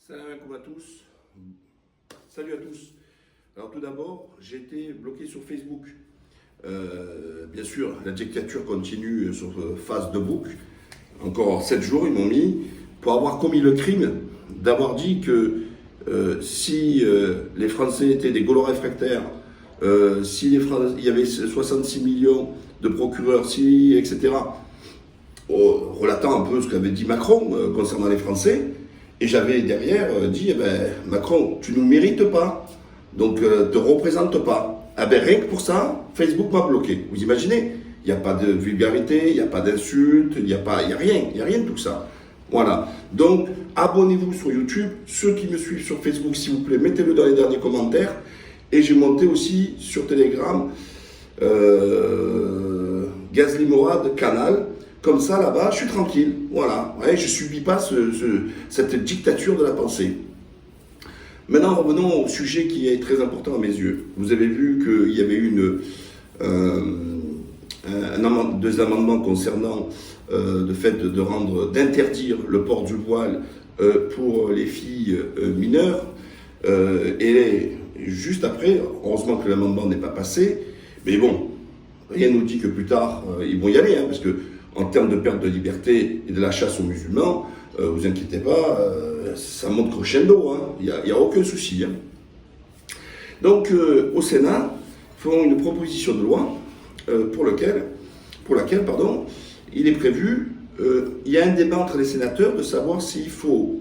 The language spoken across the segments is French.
Salam alaikum à tous. Salut à tous. Alors tout d'abord, j'ai été bloqué sur Facebook. Bien sûr, la dictature continue sur Facebook. Encore 7 jours, ils m'ont mis pour avoir commis le crime d'avoir dit que si les Français étaient des Gaulois réfractaires, si il y avait 66 millions de procureurs, etc., relatant un peu ce qu'avait dit Macron concernant les Français. Et j'avais derrière dit, eh ben, Macron, tu ne nous mérites pas, donc te représente pas. Ah ben, rien que pour ça, Facebook m'a bloqué. Vous imaginez, il n'y a pas de vulgarité, il n'y a pas d'insultes, il n'y a rien de tout ça. Voilà. Donc, abonnez-vous sur YouTube. Ceux qui me suivent sur Facebook, s'il vous plaît, mettez-le dans les derniers commentaires. Et j'ai monté aussi sur Telegram, Gazli Morad, canal. Comme ça, là-bas, je suis tranquille. Voilà. Ouais, je ne subis pas cette dictature de la pensée. Maintenant, revenons au sujet qui est très important à mes yeux. Vous avez vu qu'il y avait eu deux amendements concernant le fait d'interdire le port du voile pour les filles mineures. Et juste après, heureusement que l'amendement n'est pas passé, mais bon, rien ne nous dit que plus tard, ils vont y aller, parce que en termes de perte de liberté et de la chasse aux musulmans, vous inquiétez pas, ça monte crescendo, il n'y a aucun souci. Donc, au Sénat, font une proposition de loi pour laquelle, il est prévu, il y a un débat entre les sénateurs de savoir s'il faut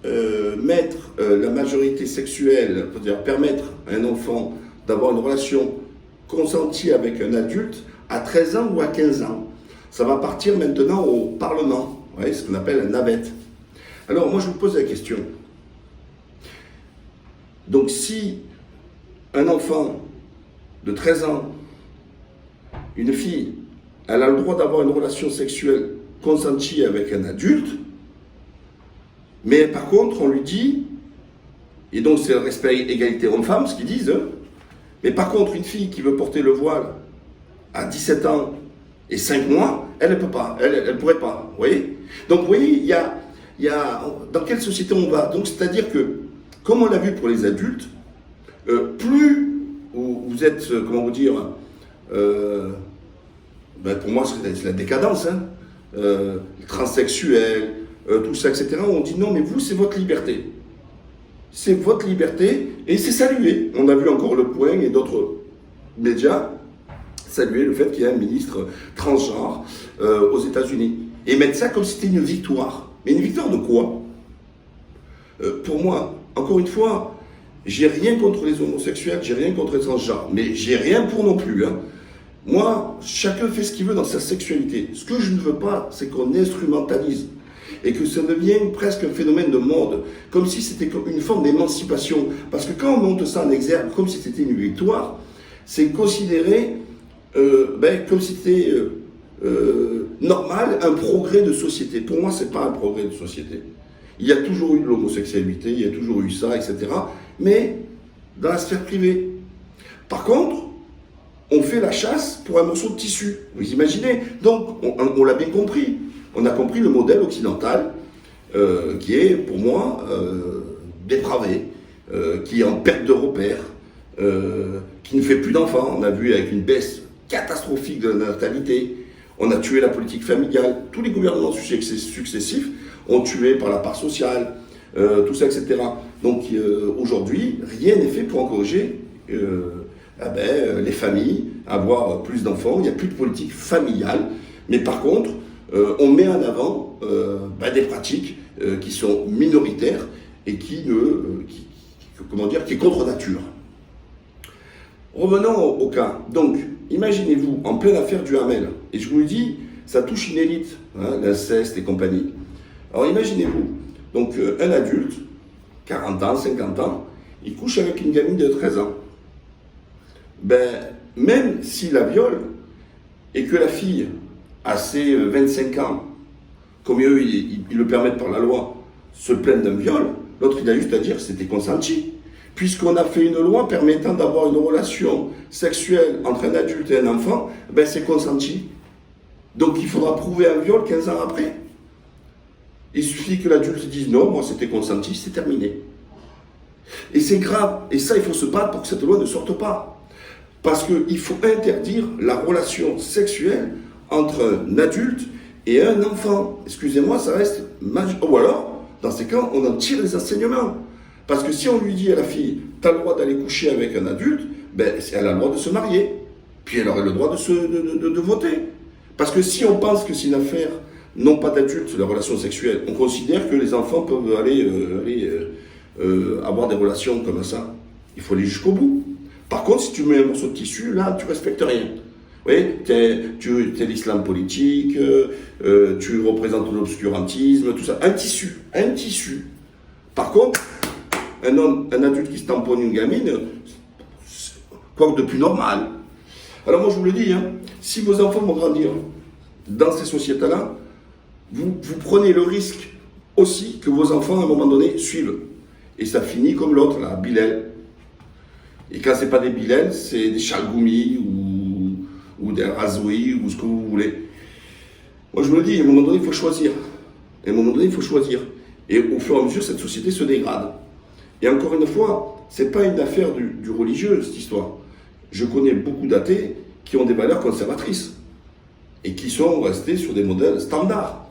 mettre la majorité sexuelle, c'est-à-dire permettre à un enfant d'avoir une relation consentie avec un adulte à 13 ans ou à 15 ans. Ça va partir maintenant au Parlement, ce qu'on appelle la navette. Alors moi je vous pose la question. Donc si un enfant de 13 ans, une fille, elle a le droit d'avoir une relation sexuelle consentie avec un adulte, mais par contre on lui dit, et donc c'est le respect égalité homme-femme, ce qu'ils disent, mais par contre une fille qui veut porter le voile à 17 ans et 5 mois, elle ne peut pas, elle pourrait pas, vous voyez. Donc vous voyez, il y a dans quelle société on va. Donc c'est-à-dire que, comme on l'a vu pour les adultes, plus vous êtes, comment vous dire, pour moi c'est la décadence, transsexuel, tout ça, etc. On dit non, mais vous c'est votre liberté. C'est votre liberté et c'est salué. On a vu encore Le Point et d'autres médias saluer le fait qu'il y ait un ministre transgenre aux États-Unis. Et mettre ça comme si c'était une victoire. Mais une victoire de quoi? Pour moi, encore une fois, j'ai rien contre les homosexuels, j'ai rien contre les transgenres, mais j'ai rien pour non plus. Moi, chacun fait ce qu'il veut dans sa sexualité. Ce que je ne veux pas, c'est qu'on instrumentalise et que ça devienne presque un phénomène de mode, comme si c'était une forme d'émancipation. Parce que quand on monte ça en exergue, comme si c'était une victoire, c'est considéré comme si c'était normal, un progrès de société. Pour moi, ce n'est pas un progrès de société. Il y a toujours eu de l'homosexualité, il y a toujours eu ça, etc. Mais dans la sphère privée. Par contre, on fait la chasse pour un morceau de tissu. Vous imaginez? Donc, on l'a bien compris. On a compris le modèle occidental qui est, pour moi, dépravé, qui est en perte de repère, qui ne fait plus d'enfants. On a vu avec une baisse catastrophique de la natalité. On a tué la politique familiale. Tous les gouvernements successifs ont tué par la part sociale, tout ça, etc. Donc aujourd'hui, rien n'est fait pour encourager les familles à avoir plus d'enfants. Il n'y a plus de politique familiale. Mais par contre, on met en avant des pratiques qui sont minoritaires et qui est contre nature. Revenons au cas. Donc, imaginez-vous, en pleine affaire du Hamel, et je vous le dis, ça touche une élite, l'inceste et compagnie. Alors imaginez-vous, donc un adulte, 40 ans, 50 ans, il couche avec une gamine de 13 ans. Même s'il la viole, et que la fille a ses 25 ans, comme eux, ils le permettent par la loi, se plaignent d'un viol, l'autre il a juste à dire que c'était consenti. Puisqu'on a fait une loi permettant d'avoir une relation sexuelle entre un adulte et un enfant, c'est consenti. Donc il faudra prouver un viol 15 ans après. Il suffit que l'adulte dise non, moi c'était consenti, c'est terminé. Et c'est grave. Et ça, il faut se battre pour que cette loi ne sorte pas. Parce qu'il faut interdire la relation sexuelle entre un adulte et un enfant. Excusez-moi, ça reste magique. Ou alors, dans ces cas, on en tire les enseignements. Parce que si on lui dit à la fille, tu as le droit d'aller coucher avec un adulte, ben, elle a le droit de se marier. Puis elle aurait le droit de voter. Parce que si on pense que c'est une affaire, non pas d'adultes, la relation sexuelle, on considère que les enfants peuvent aller avoir des relations comme ça. Il faut aller jusqu'au bout. Par contre, si tu mets un morceau de tissu, là, tu respectes rien. Oui, tu es l'islam politique, tu représentes l'obscurantisme, tout ça. Un tissu. Par contre, un adulte qui se tamponne une gamine, quoi de plus normal. Alors moi je vous le dis, hein, si vos enfants vont grandir dans ces sociétés-là, vous prenez le risque aussi que vos enfants à un moment donné suivent. Et ça finit comme l'autre, là, Bilal. Et quand c'est pas des Bilal, c'est des Chalgoumi ou des Razoui ou ce que vous voulez. Moi je vous le dis, à un moment donné il faut choisir. Et au fur et à mesure, cette société se dégrade. Et encore une fois, c'est pas une affaire du religieux, cette histoire. Je connais beaucoup d'athées qui ont des valeurs conservatrices et qui sont restés sur des modèles standards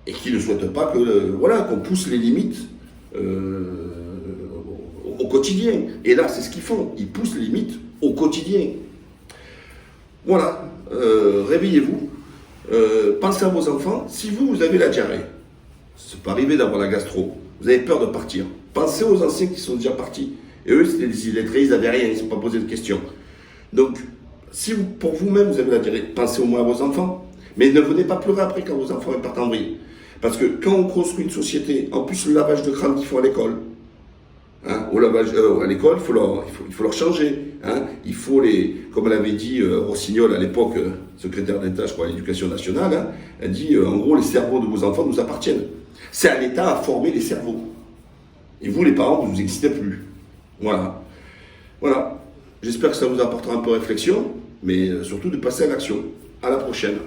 et qui ne souhaitent pas qu'on pousse les limites au quotidien. Et là, c'est ce qu'ils font. Ils poussent les limites au quotidien. Voilà. Réveillez-vous. Pensez à vos enfants. Si vous avez la diarrhée, ça peut arriver d'avoir la gastro, vous avez peur de partir. Pensez aux anciens qui sont déjà partis. Et eux, c'était des illettrés, ils n'avaient rien, ils ne se sont pas posé de questions. Donc, si pour vous-même, vous avez la diarrhée, pensez au moins à vos enfants. Mais ne venez pas pleurer après quand vos enfants partent en vrille. Parce que quand on construit une société, en plus le lavage de crâne qu'ils font à l'école, hein, à l'école, il faut leur changer. Hein, il faut comme l'avait dit Rossignol à l'époque, secrétaire d'État, je crois, à l'Éducation nationale, hein, elle dit, en gros, les cerveaux de vos enfants nous appartiennent. C'est à l'État à former les cerveaux. Et vous, les parents, vous n'existez plus. Voilà. J'espère que ça vous apportera un peu de réflexion, mais surtout de passer à l'action. À la prochaine.